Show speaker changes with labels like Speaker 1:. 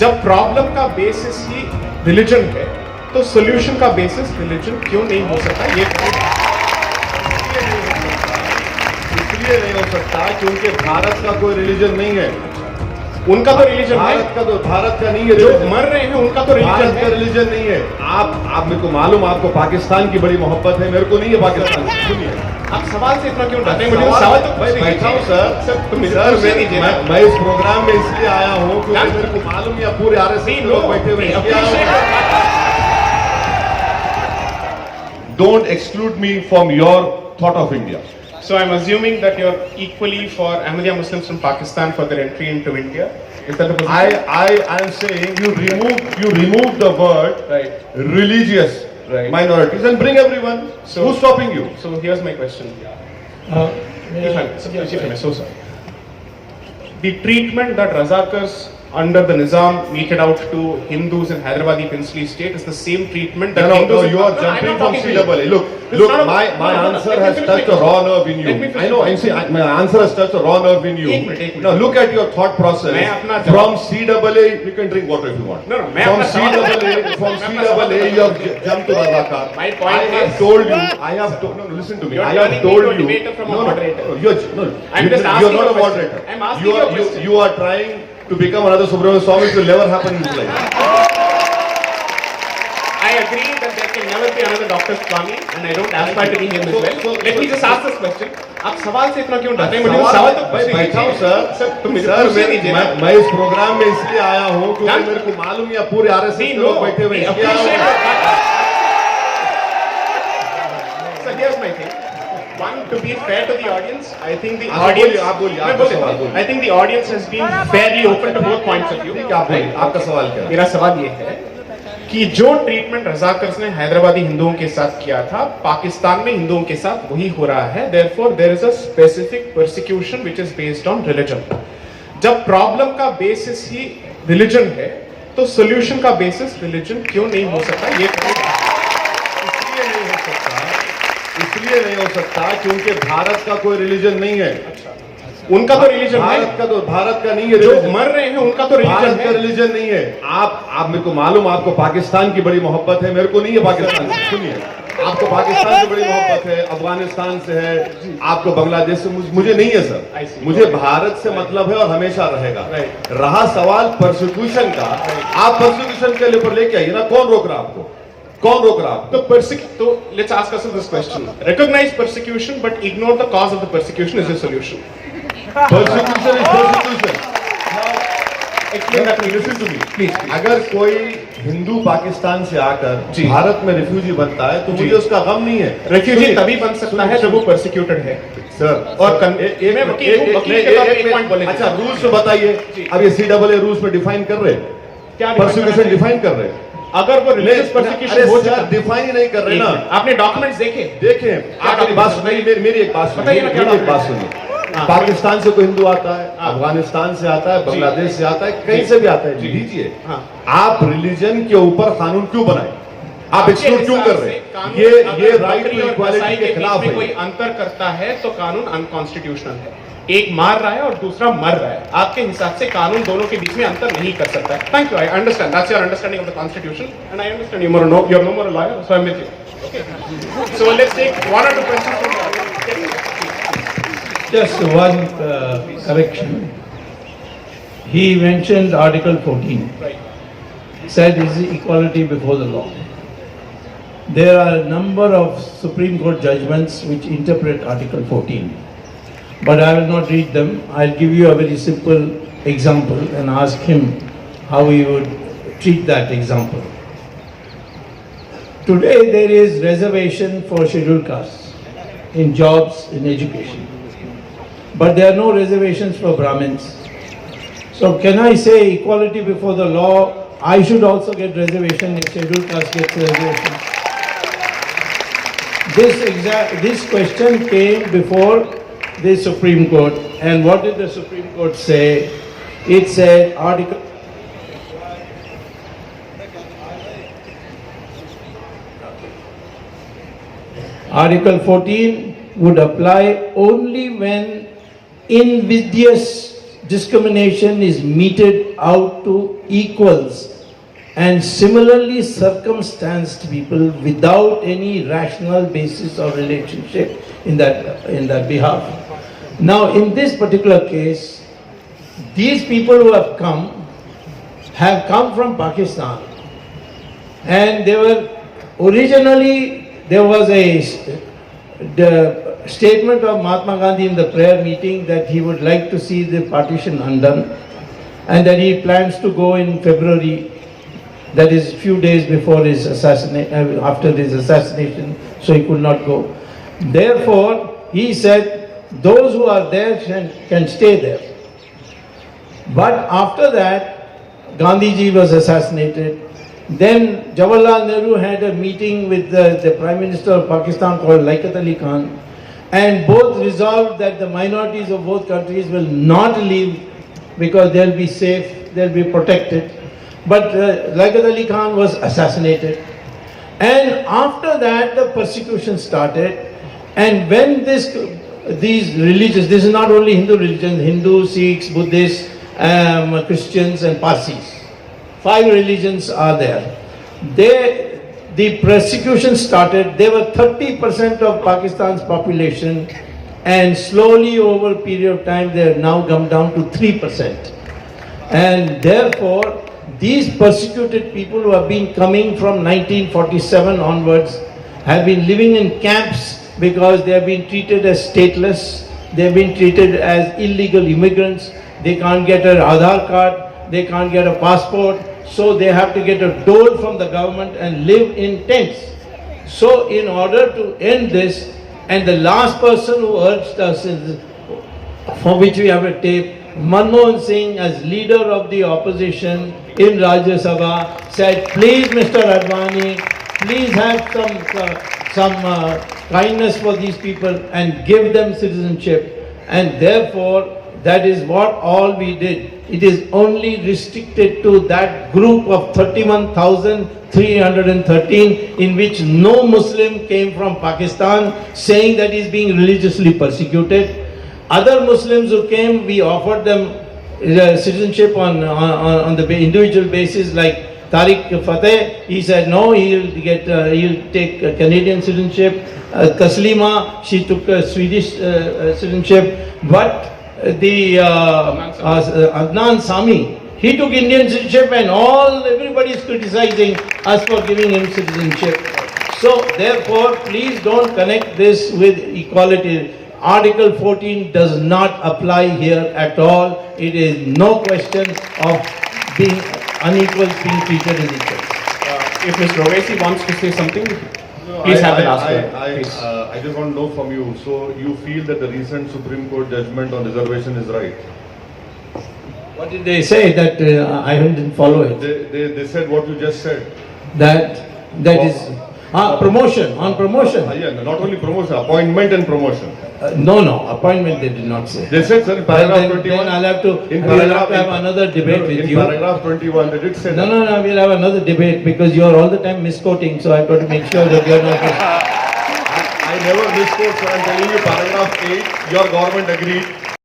Speaker 1: जब प्रॉब्लम का बेसिस ही रिलीजन है तो सॉल्यूशन का बेसिस रिलीजन क्यों नहीं हो सकता? ये
Speaker 2: इसलिए नहीं हो सकता क्योंकि भारत का कोई रिलीजन नहीं है।
Speaker 1: उनका तो रिलीजन है,
Speaker 2: भारत का नहीं है।
Speaker 1: जो मर रहे हैं उनका तो रिलीजन
Speaker 2: भारत का रिलीजन नहीं है। आप मेरे को मालूम, आपको पाकिस्तान की बड़ी मोहब्बत है, मेरे को नहीं है पाकिस्तान की। सुनिए,
Speaker 1: आप सवाल से इतना क्यों डरते हैं? मुझे सवाल तो
Speaker 2: भाई बैठा हूँ सर, मैं इस प्रोग्राम में इसलिए आया हूँ क्योंकि मेरे को मालूम है पूरे आरएसएस के लोग बैठे हुए हैं। Don't exclude me from your thought of India.
Speaker 1: So I'm assuming that you're equally for Ahmadiyya Muslims from Pakistan for their entry into India. Is that the position?
Speaker 2: I am saying you remove the word
Speaker 1: Right.
Speaker 2: religious minorities and bring everyone.
Speaker 1: So-
Speaker 2: Who's stopping you?
Speaker 1: So here's my question. If I may, so sorry. The treatment that Razakars under the Nizam meted out to Hindus in Hyderabadi Princely State is the same treatment that Hindus...
Speaker 2: No, you are jumping from CAA. Look, my answer has touched a raw nerve in you. I know, my answer has touched a raw nerve in you.
Speaker 1: एक minute.
Speaker 2: Now look at your thought process.
Speaker 1: मैं अपना
Speaker 2: From CAA, you can drink water if you want.
Speaker 1: No, मैं
Speaker 2: From
Speaker 1: अपना सवाल-
Speaker 2: from CAA, you have jumped to Razakar.
Speaker 1: My point
Speaker 2: I have
Speaker 1: is-
Speaker 2: told you. No, listen to me.
Speaker 1: You're
Speaker 2: I have
Speaker 1: turning me
Speaker 2: told
Speaker 1: into a
Speaker 2: you.
Speaker 1: debater from a moderator.
Speaker 2: I'm
Speaker 1: just
Speaker 2: you're
Speaker 1: asking
Speaker 2: not
Speaker 1: you
Speaker 2: a
Speaker 1: a
Speaker 2: moderator.
Speaker 1: question. I'm asking you a question.
Speaker 2: You are trying to become another Subramanian Swami. It will never happen in his life.
Speaker 1: I agree that there can never be another Dr. Swami and I don't aspire to be him as well. Let me just ask this question. आप सवाल से इतना क्यों डरते हैं? मुझे सवाल तो
Speaker 2: भाई बैठा हूँ सर, मैं इस प्रोग्राम में इसलिए आया हूँ क्योंकि मेरे को मालूम है पूरे आरएसएस के लोग बैठे हुए हैं।
Speaker 1: So here's my thing. One, to be fair to the audience, I think the
Speaker 2: आप
Speaker 1: audience...
Speaker 2: बोलिए,
Speaker 1: मैं
Speaker 2: आपका सवाल बोलिए।
Speaker 1: I think the audience has been fairly open to both points of view.
Speaker 2: आप बोलिए, आपका सवाल क्या है?
Speaker 1: मेरा सवाल ये है कि जो ट्रीटमेंट रजाकर्स ने हैदराबादी हिंदुओं के साथ किया था, पाकिस्तान में हिंदुओं के साथ वही हो रहा है। Therefore, there is a specific persecution which is based on religion. जब प्रॉब्लम का बेसिस ही रिलीजन है, तो सॉल्यूशन का बेसिस रिलीजन क्यों नहीं हो सकता? ये
Speaker 2: इसलिए नहीं हो सकता क्योंकि भारत का कोई रिलीजन नहीं है।
Speaker 1: उनका तो रिलीजन है,
Speaker 2: भारत का नहीं है।
Speaker 1: जो मर रहे हैं उनका तो रिलीजन
Speaker 2: भारत का
Speaker 1: है।
Speaker 2: रिलीजन नहीं है। आप मेरे को मालूम, आपको पाकिस्तान की बड़ी मोहब्बत है, मेरे को नहीं है पाकिस्तान से। सुनिए, आपको पाकिस्तान से बड़ी मोहब्बत है, अफगानिस्तान से है, आपको बांग्लादेश से, मुझे नहीं है सर। मुझे भारत से मतलब है और हमेशा रहेगा। रहा सवाल परसिक्यूशन का, आप परसिक्यूशन के लेकर लेके आइए ना। कौन रोक रहा आपको? कौन रोक रहा आपको?
Speaker 1: तो let's ask ourselves this question. Recognize persecution but ignore the cause of the persecution is the solution.
Speaker 2: Persecution is persecution.
Speaker 1: Explain that to me.
Speaker 2: Listen to me.
Speaker 1: Please.
Speaker 2: अगर कोई हिंदू पाकिस्तान से आकर भारत में रिफ्यूजी बनता है तो मुझे उसका गम नहीं है।
Speaker 1: रेफ्यूजी तभी बन सकता है जब वो परसिक्यूटेड है
Speaker 2: सर।
Speaker 1: और मैं वकील हूं, वकील के तौर पे एक पॉइंट बोलेंगे।
Speaker 2: अच्छा, रूल्स में बताइए। अब ये CAA रूल्स में डिफाइन कर रहे हैं,
Speaker 1: क्या
Speaker 2: परसिक्यूशन डिफाइन कर रहे हैं।
Speaker 1: अगर वो रिलीजियस परसिक्यूशन हो जाए,
Speaker 2: डिफाइन ही नहीं कर रहे ना।
Speaker 1: आपने डॉक्यूमेंट्स देखे?
Speaker 2: देखें, आपकी बात सुनिए, मेरी एक बात सुनिए, मेरी एक बात सुनिए। पाकिस्तान से कोई हिंदू आता है, अफगानिस्तान से आता है, बांग्लादेश से आता है, कहीं से भी आता है, लीजिए। आप रिलीजन के ऊपर कानून क्यों बनाए? आप एक्सक्लूड क्यों कर रहे हैं? ये राइट टू इक्वालिटी के खिलाफ है।
Speaker 1: कोई अंतर करता है तो कानून अनकॉन्स्टिट्यूशनल है। एक मार रहा है और दूसरा मर रहा है। आपके हिसाब से कानून दोनों के बीच में अंतर नहीं कर सकता है। Thank you, I understand, that's your understanding of the constitution and I understand you are no more a lawyer, so I am with you. Okay, so let's take one or two questions from the audience.
Speaker 3: Just one correction. He mentioned Article 14.
Speaker 1: Right.
Speaker 3: Said is equality before the law. There are a number of Supreme Court judgments which interpret Article 14. But I will not read them. I'll give you a very simple example and ask him how he would treat that example. Today there is reservation for scheduled castes in jobs, in education. But there are no reservations for Brahmins. So can I say equality before the law? I should also get reservation if scheduled caste gets reservation. This question came before the Supreme Court, and what did the Supreme Court say? It said Article 14 would apply only when invidious discrimination is meted out to equals and similarly circumstanced people without any rational basis or relationship in that behalf. Now, in this particular case, these people who have come from Pakistan, and they were originally, there was the statement of Mahatma Gandhi in the prayer meeting that he would like to see the partition undone, and that he plans to go in February, that is few days before his assassination, after his assassination, so he could not go. Therefore, he said, those who are there can stay there. But after that, Gandhiji was assassinated. Then Jawaharlal Nehru had a meeting with the Prime Minister of Pakistan called Liaquat Ali Khan, and both resolved that the minorities of both countries will not leave because they'll be safe, they'll be protected. But Liaquat Ali Khan was assassinated. And after that, the persecution started. And when these religions, this is not only Hindu religion, Hindu, Sikhs, Buddhists, Christians and Parsis. 5 religions are there. The persecution started. They were 30% of Pakistan's population, and slowly over a period of time they have now come down to 3%. And therefore, these persecuted people who have been coming from 1947 onwards have been living in camps because they have been treated as stateless, they have been treated as illegal immigrants, they can't get an Aadhaar card, they can't get a passport, so they have to get a dole from the government and live in tents. So in order to end this, and the last person who urged us, for which we have a tape, Manmohan Singh, as leader of the opposition in Rajya Sabha, said, please Mr. Advani, please have some kindness for these people and give them citizenship. And therefore, that is what all we did. It is only restricted to that group of 31,313 in which no Muslim came from Pakistan saying that he is being religiously persecuted. Other Muslims who came, we offered them citizenship on the individual basis, like Tariq Fateh. He said no, he'll take Canadian citizenship. Taslima, she took Swedish citizenship. But the Adnan Sami, he took Indian citizenship, and everybody is criticizing us for giving him citizenship. So therefore, please don't connect this with equality. Article 14 does not apply here at all. It is no question of being unequal, being treated as equal.
Speaker 1: If Mr. Owaisi wants to say something, please have the last word. Please.
Speaker 2: I just want to know from you, so you feel that the recent Supreme Court judgment on reservation is right?
Speaker 3: What did they say? That I didn't follow it.
Speaker 2: They said what you just said.
Speaker 3: That is promotion, on promotion.
Speaker 2: Yeah, not only promotion, appointment and promotion.
Speaker 3: No, appointment they did not say.
Speaker 2: They said, sir, in paragraph 21.
Speaker 3: Then I'll have to have another debate with you.
Speaker 2: In paragraph 21, they did say that.
Speaker 3: No, we'll have another debate because you're all the time misquoting, so I've got to make sure that you're not.
Speaker 2: I never misquote, sir. I'm telling you, paragraph 8, your government agreed.